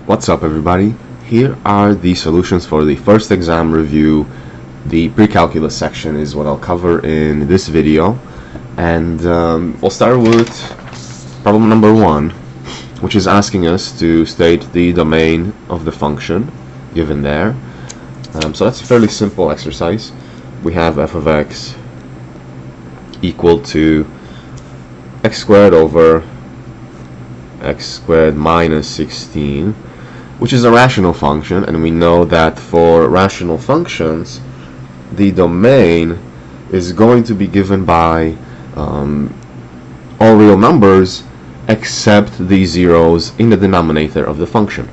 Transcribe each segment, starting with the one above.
What's up, everybody? Here are the solutions for the first exam review. The precalculus section is what I'll cover in this video, and we'll start with problem number 1, which is asking us to state the domain of the function given there. So that's a fairly simple exercise. We have f of x equal to x squared over x squared minus 16, which is a rational function, and we know that for rational functions the domain is going to be given by all real numbers except the zeros in the denominator of the function.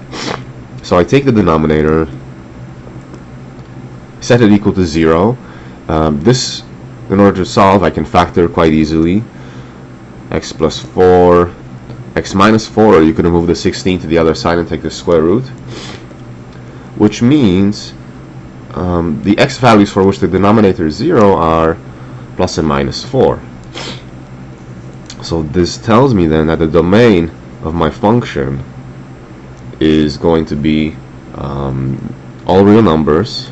So I take the denominator, set it equal to 0. This, in order to solve, I can factor quite easily. X plus 4, x minus 4, or you could move the 16 to the other side and take the square root, which means the x values for which the denominator is 0 are plus and minus 4. So this tells me then that the domain of my function is going to be all real numbers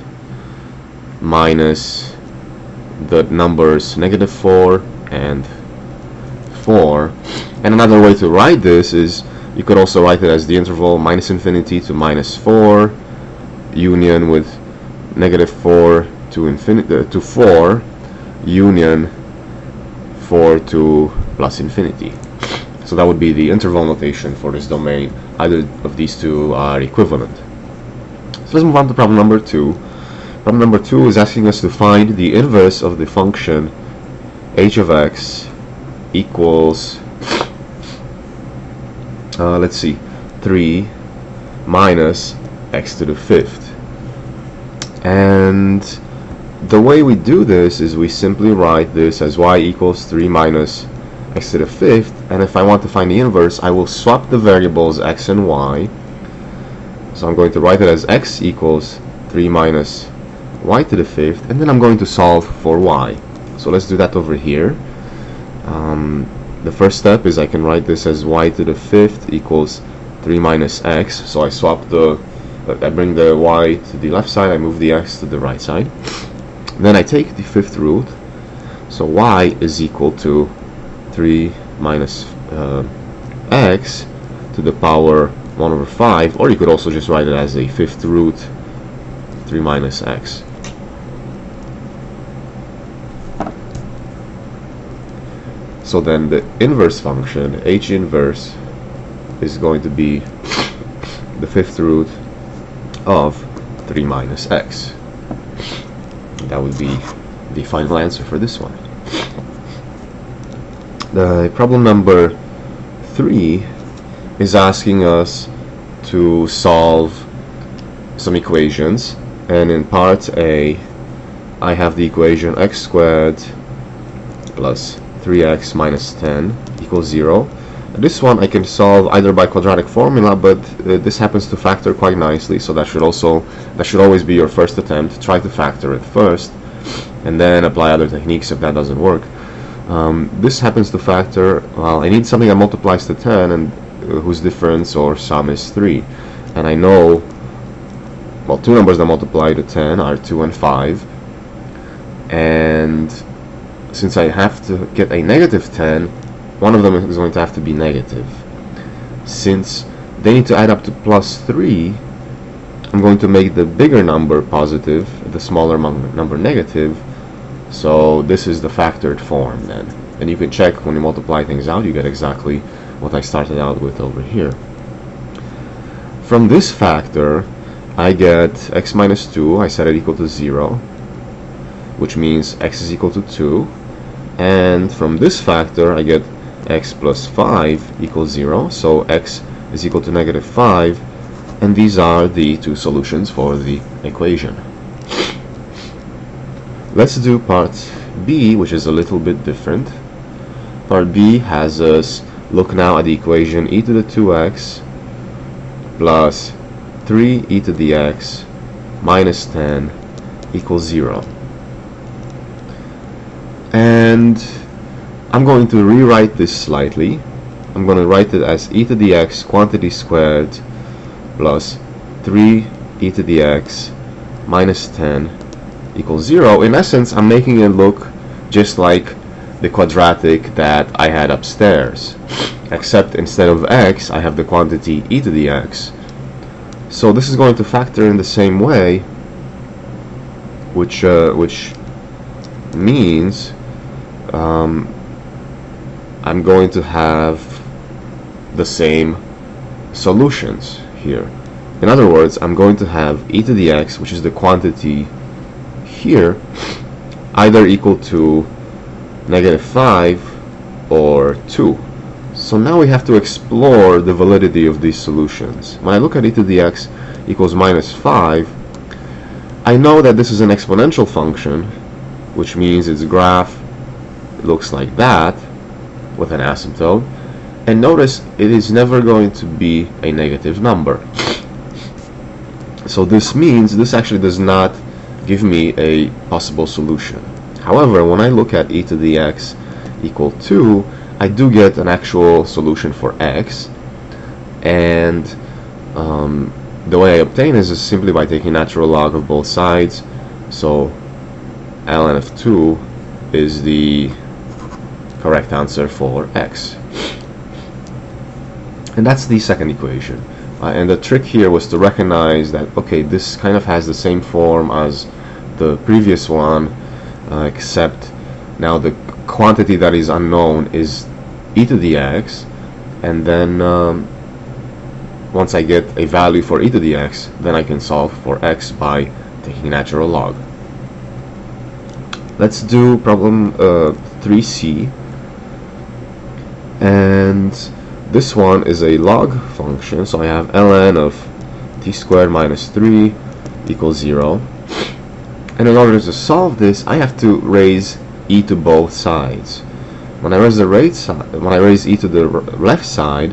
minus the numbers negative 4 and 4. And another way to write this is you could also write it as the interval minus infinity to minus 4 union with negative 4 to infinity to 4 union 4 to plus infinity. So that would be the interval notation for this domain. Either of these two are equivalent. So let's move on to problem number 2. Problem number 2 is asking us to find the inverse of the function h of x equals let's see, 3 minus x to the 5th. And the way we do this is we simply write this as y equals 3 minus x to the 5th, and if I want to find the inverse, I will swap the variables x and y. So I'm going to write it as x equals 3 minus y to the 5th, and then I'm going to solve for y. So let's do that over here. The first step is I can write this as y to the 5th equals 3 minus x. So I swap I bring the y to the left side, I move the x to the right side. Then I take the 5th root, so y is equal to 3 minus x to the power 1 over 5, or you could also just write it as a 5th root 3 minus x. So then the inverse function, h inverse, is going to be the 5th root of 3 minus x. That would be the final answer for this one. The problem number 3 is asking us to solve some equations, and in part A I have the equation x squared plus 3x minus 10 equals 0. This one I can solve either by quadratic formula, but this happens to factor quite nicely, so that should always be your first attempt. Try to factor it first and then apply other techniques if that doesn't work. This happens to factor, well, I need something that multiplies to 10 and whose difference or sum is 3, and I know, well, two numbers that multiply to 10 are 2 and 5, and since I have to get a negative 10, one of them is going to have to be negative. Since they need to add up to plus 3, I'm going to make the bigger number positive, the smaller number negative, so this is the factored form then. And you can check when you multiply things out, you get exactly what I started out with over here. From this factor, I get x minus 2, I set it equal to 0, which means x is equal to 2. And from this factor I get x plus 5 equals 0, so x is equal to negative 5, and these are the two solutions for the equation. Let's do part B, which is a little bit different. Part B has us look now at the equation e to the 2x plus 3e to the x minus 10 equals 0. And I'm going to rewrite this slightly. I'm going to write it as e to the x quantity squared plus 3e to the x minus 10 equals 0. In essence, I'm making it look just like the quadratic that I had upstairs, except instead of x, I have the quantity e to the x. So this is going to factor in the same way, which means I'm going to have the same solutions here. In other words, I'm going to have e to the x, which is the quantity here, either equal to -5 or 2. So now we have to explore the validity of these solutions. When I look at e to the x equals -5, I know that this is an exponential function, which means its graph looks like that with an asymptote. And notice it is never going to be a negative number. So this means this actually does not give me a possible solution. However, when I look at e to the x equal 2, I do get an actual solution for x, and the way I obtain is simply by taking natural log of both sides. So ln of 2 is the correct answer for x. And that's the second equation. And the trick here was to recognize that, okay, this kind of has the same form as the previous one, except now the quantity that is unknown is e to the x, and then once I get a value for e to the x, then I can solve for x by taking natural log. Let's do problem 3c, and this one is a log function, so I have ln of t squared minus 3 equals 0. And in order to solve this, I have to raise e to both sides. When I raise e to the left side,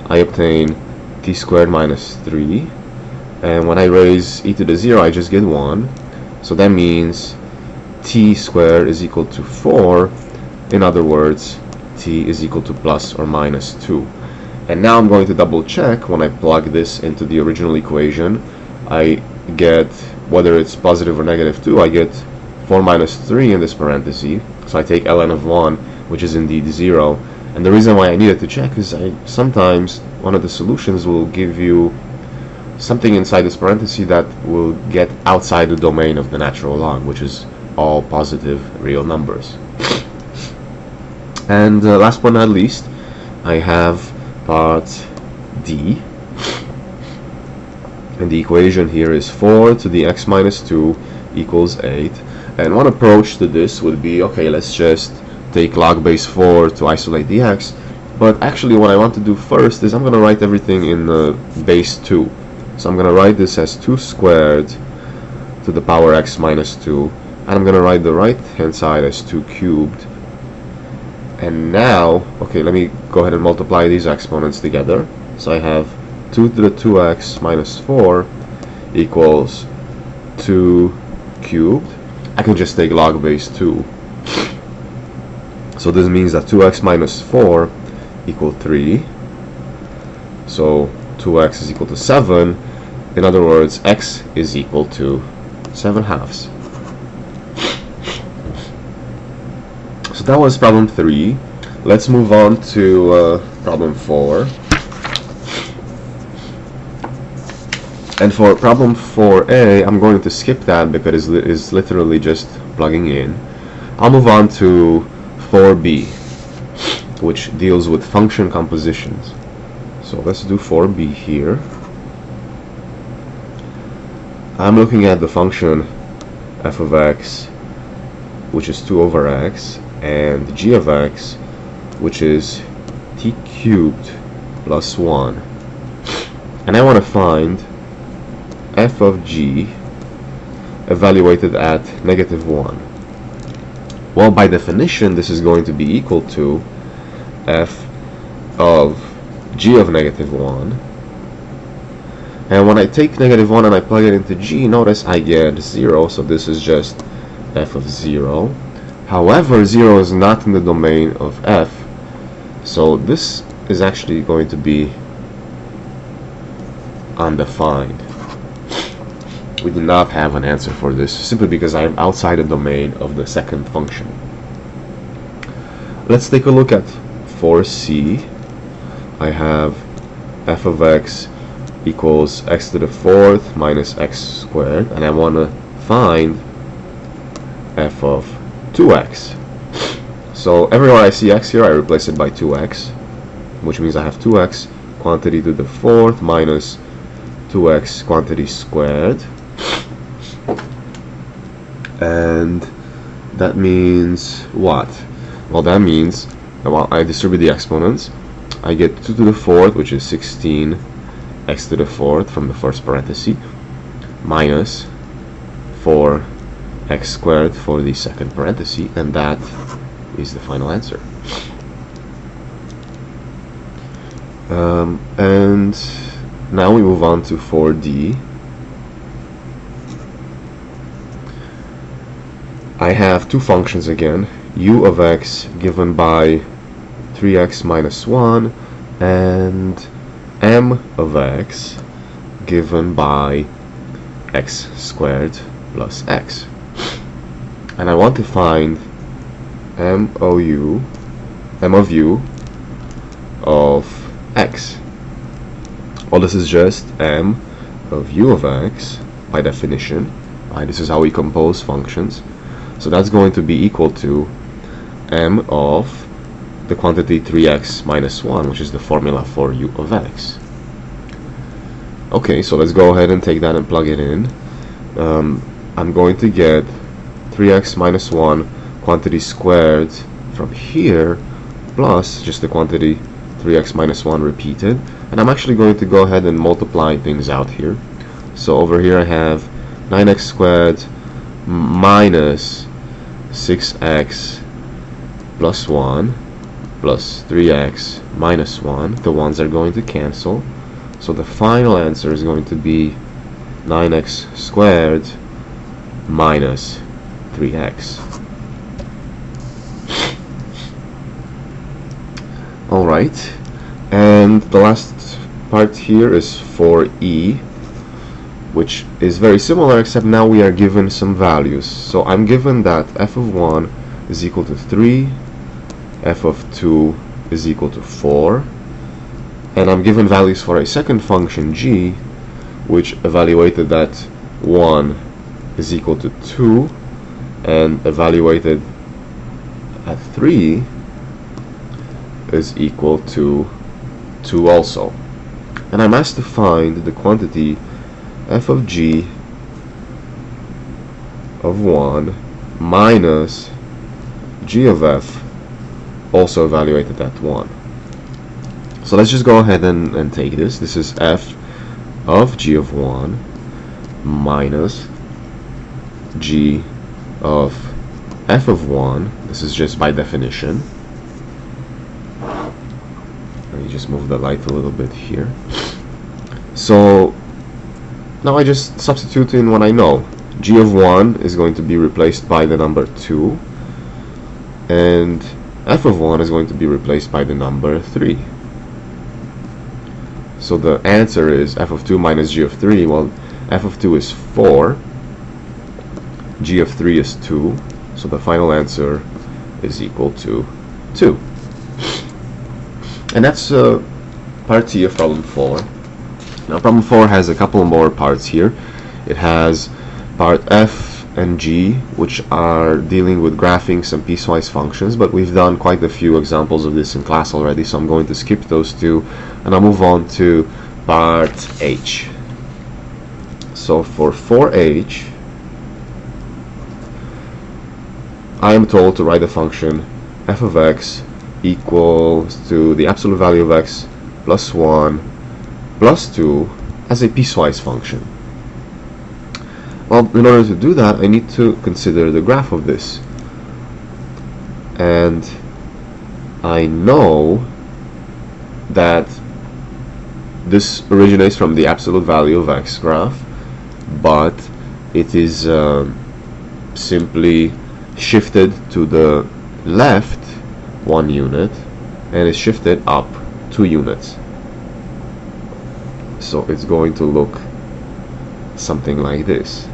I obtain t squared minus 3. And when I raise e to the 0, I just get 1. So that means t squared is equal to 4. In other words, t is equal to plus or minus 2. And now I'm going to double check. When I plug this into the original equation, I get, whether it's positive or negative 2, I get 4 minus 3 in this parenthesis. So I take ln of 1, which is indeed 0. And the reason why I needed to check is sometimes one of the solutions will give you something inside this parenthesis that will get outside the domain of the natural log, which is all positive real numbers. And last but not least, I have part D, and the equation here is 4 to the x minus 2 equals 8. And one approach to this would be, okay, let's just take log base 4 to isolate the x, but actually what I want to do first is I'm going to write everything in base 2. So I'm going to write this as 2 squared to the power x minus 2, and I'm going to write the right hand side as 2 cubed. And now, okay, let me go ahead and multiply these exponents together. So I have 2 to the 2x minus 4 equals 2 cubed. I can just take log base 2. So this means that 2x minus 4 equal 3. So 2x is equal to 7. In other words, x is equal to 7/2. So that was problem 3. Let's move on to problem 4. And for problem 4a, I'm going to skip that because it's literally just plugging in. I'll move on to 4b, which deals with function compositions. So let's do 4b here. I'm looking at the function f of x, which is 2 over x, and g of x, which is t cubed plus 1. And I want to find f of g evaluated at -1. Well, by definition, this is going to be equal to f of g of -1. And when I take -1 and I plug it into g, notice I get 0, so this is just f of 0. However, 0 is not in the domain of f, so this is actually going to be undefined. We do not have an answer for this, simply because I am outside the domain of the second function. Let's take a look at 4c. I have f of x equals x to the fourth minus x squared, and I want to find f of 2x. So everywhere I see x here, I replace it by 2x, which means I have 2x quantity to the fourth minus 2x quantity squared. And that means what? Well, that means, well, I distribute the exponents. I get 2 to the fourth, which is 16 x to the fourth from the first parenthesis, minus 4x squared for the second parenthesis, and that is the final answer. And now we move on to 4d. I have two functions again, u of x given by 3x minus 1 and m of x given by x squared plus x. And I want to find m of u of x. Well, this is just m of u of x by definition. Right? This is how we compose functions. So that's going to be equal to m of the quantity 3x minus 1, which is the formula for u of x. Okay, so let's go ahead and take that and plug it in. I'm going to get 3x minus 1 quantity squared from here plus just the quantity 3x minus 1 repeated. And I'm actually going to go ahead and multiply things out here. So over here I have 9x squared minus 6x plus 1 plus 3x minus 1. The ones are going to cancel. So the final answer is going to be 9x squared minus 3x. Alright, and the last part here is 4e, which is very similar, except now we are given some values. So I'm given that f of 1 is equal to 3, f of 2 is equal to 4, and I'm given values for a second function g, which evaluated that 1 is equal to 2, and evaluated at 3 is equal to 2 also. And I'm asked to find the quantity f of g of 1 minus g of f, also evaluated at 1. So let's just go ahead and take this. This is f of g of 1 minus g of f of 1. This is just by definition. Let me just move the light a little bit here. So now I just substitute in what I know. G of 1 is going to be replaced by the number 2, and f of 1 is going to be replaced by the number 3. So the answer is f of 2 minus g of 3. Well, f of 2 is 4, g of 3 is 2, so the final answer is equal to 2. And that's part C of problem 4. Now problem 4 has a couple more parts here. It has part F and G, which are dealing with graphing some piecewise functions, but we've done quite a few examples of this in class already, so I'm going to skip those two, and I'll move on to part H. So for 4H, I am told to write the function f of x equals to the absolute value of x plus 1 plus 2 as a piecewise function. Well, in order to do that, I need to consider the graph of this. And I know that this originates from the absolute value of x graph, but it is simply shifted to the left 1 unit and is shifted up 2 units. So it's going to look something like this.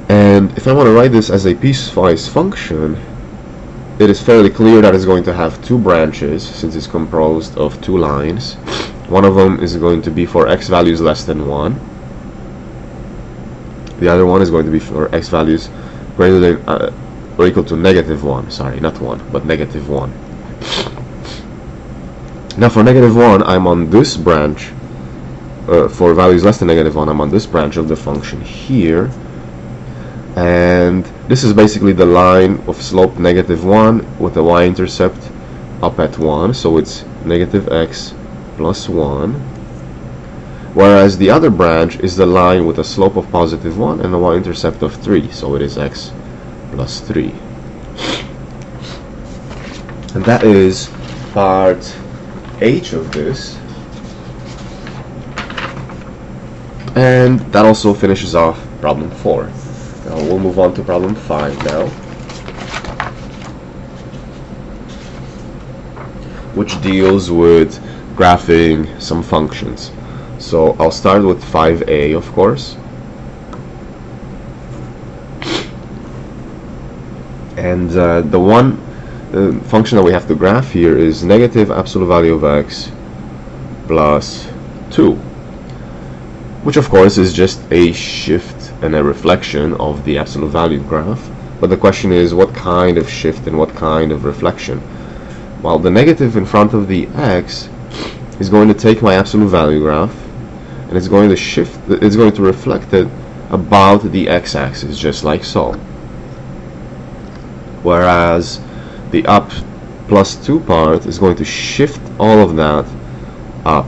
And if I want to write this as a piecewise function, it is fairly clear that it's going to have two branches, since it's composed of two lines. One of them is going to be for x values less than 1. The other one is going to be for x values greater than or equal to -1. Sorry, not 1, but -1. Now for -1, I'm on this branch. For values less than -1, I'm on this branch of the function here. And this is basically the line of slope -1 with the y-intercept up at 1, so it's -x plus 1. Whereas the other branch is the line with a slope of +1 and a y-intercept of 3, so it is x plus 3. And that is part H of this. And that also finishes off problem 4. Now we'll move on to problem 5 now, which deals with graphing some functions. So I'll start with 5a, of course. And the one function that we have to graph here is negative absolute value of x plus 2, which of course is just a shift and a reflection of the absolute value graph. But the question is, what kind of shift and what kind of reflection? Well, the negative in front of the x is going to take my absolute value graph, and it's going to shift, it's going to reflect it about the x-axis, just like so. Whereas the up plus 2 part is going to shift all of that up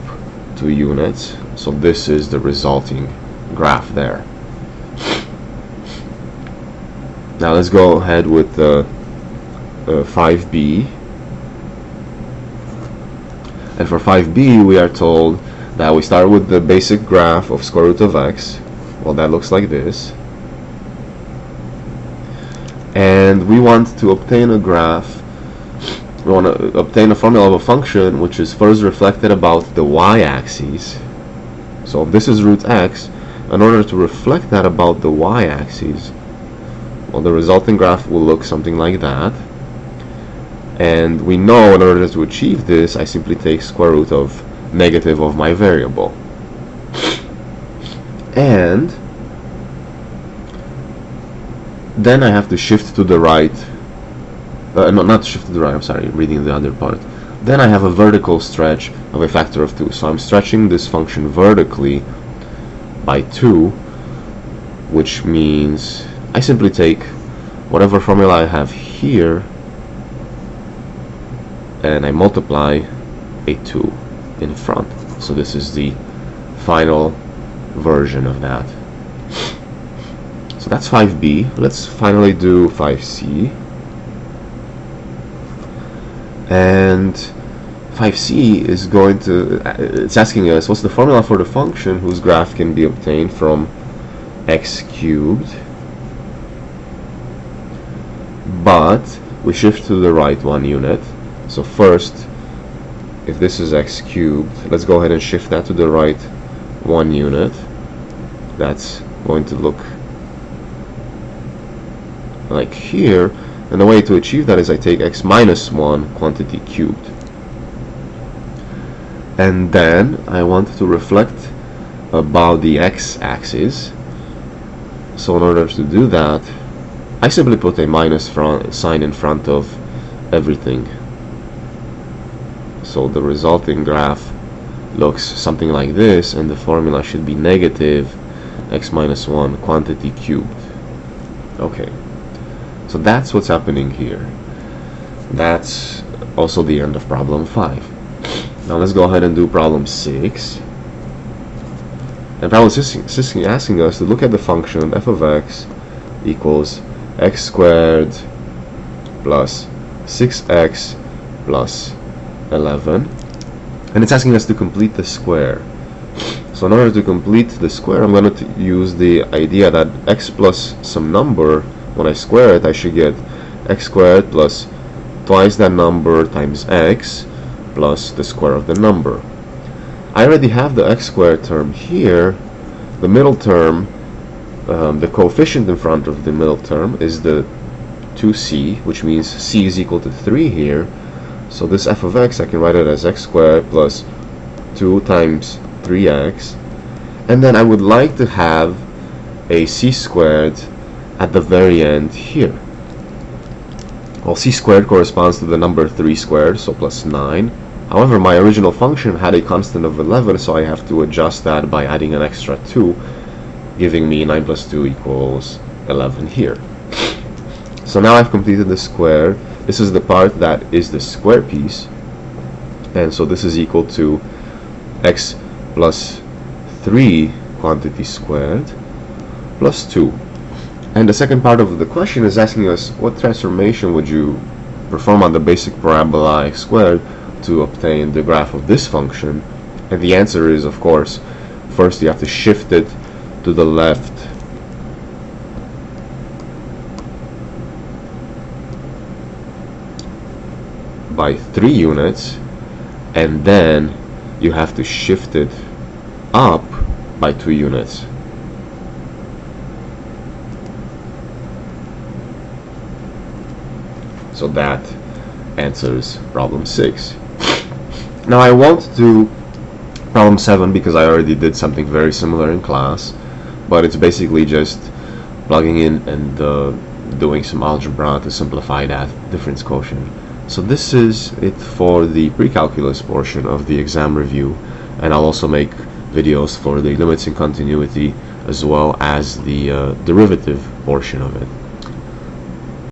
2 units. So this is the resulting graph there. Now let's go ahead with 5b. And for 5b, we are told that we start with the basic graph of square root of x. Well, that looks like this. And we want to obtain a graph, we want to obtain a formula of a function which is first reflected about the y-axis. So if this is root x, in order to reflect that about the y-axis, well, the resulting graph will look something like that. And we know in order to achieve this, I simply take square root of negative of my variable. And then I have to shift to the right. No, not shift to the right, I'm sorry, reading the other part. Then I have a vertical stretch of a factor of 2. So I'm stretching this function vertically by 2, which means I simply take whatever formula I have here and I multiply a 2 in front. So this is the final version of that. So that's 5b. Let's finally do 5c. And 5c is going to, it's asking us what's the formula for the function whose graph can be obtained from x cubed, but we shift to the right 1 unit. So first, if this is x cubed, let's go ahead and shift that to the right 1 unit. That's going to look like here, and the way to achieve that is I take x minus 1 quantity cubed. And then I want to reflect about the x-axis. So in order to do that, I simply put a minus sign in front of everything. So the resulting graph looks something like this, and the formula should be negative x minus 1 quantity cubed. Okay, so that's what's happening here. That's also the end of problem 5. Now let's go ahead and do problem 6. And problem 6 is asking us to look at the function f of x equals x squared plus 6x plus 11. And it's asking us to complete the square. So in order to complete the square, I'm going to use the idea that x plus some number, when I square it, I should get x squared plus twice that number times x, plus the square of the number. I already have the x squared term here. The middle term, the coefficient in front of the middle term is the 2c, which means c is equal to 3 here. So this f of x, I can write it as x squared plus 2 times 3x. And then I would like to have a c squared at the very end here. Well, c squared corresponds to the number 3 squared, so plus 9. However, my original function had a constant of 11, so I have to adjust that by adding an extra 2, giving me 9 plus 2 equals 11 here. So now I've completed the square. This is the part that is the square piece, and so this is equal to x plus 3 quantity squared plus 2. And the second part of the question is asking us what transformation would you perform on the basic parabola x squared to obtain the graph of this function. And the answer is, of course, first you have to shift it to the left by 3 units, and then you have to shift it up by 2 units. So that answers problem 6. Now I won't do problem 7 because I already did something very similar in class, but it's basically just plugging in and doing some algebra to simplify that difference quotient. So this is it for the pre-calculus portion of the exam review, and I'll also make videos for the limits and continuity as well as the derivative portion of it.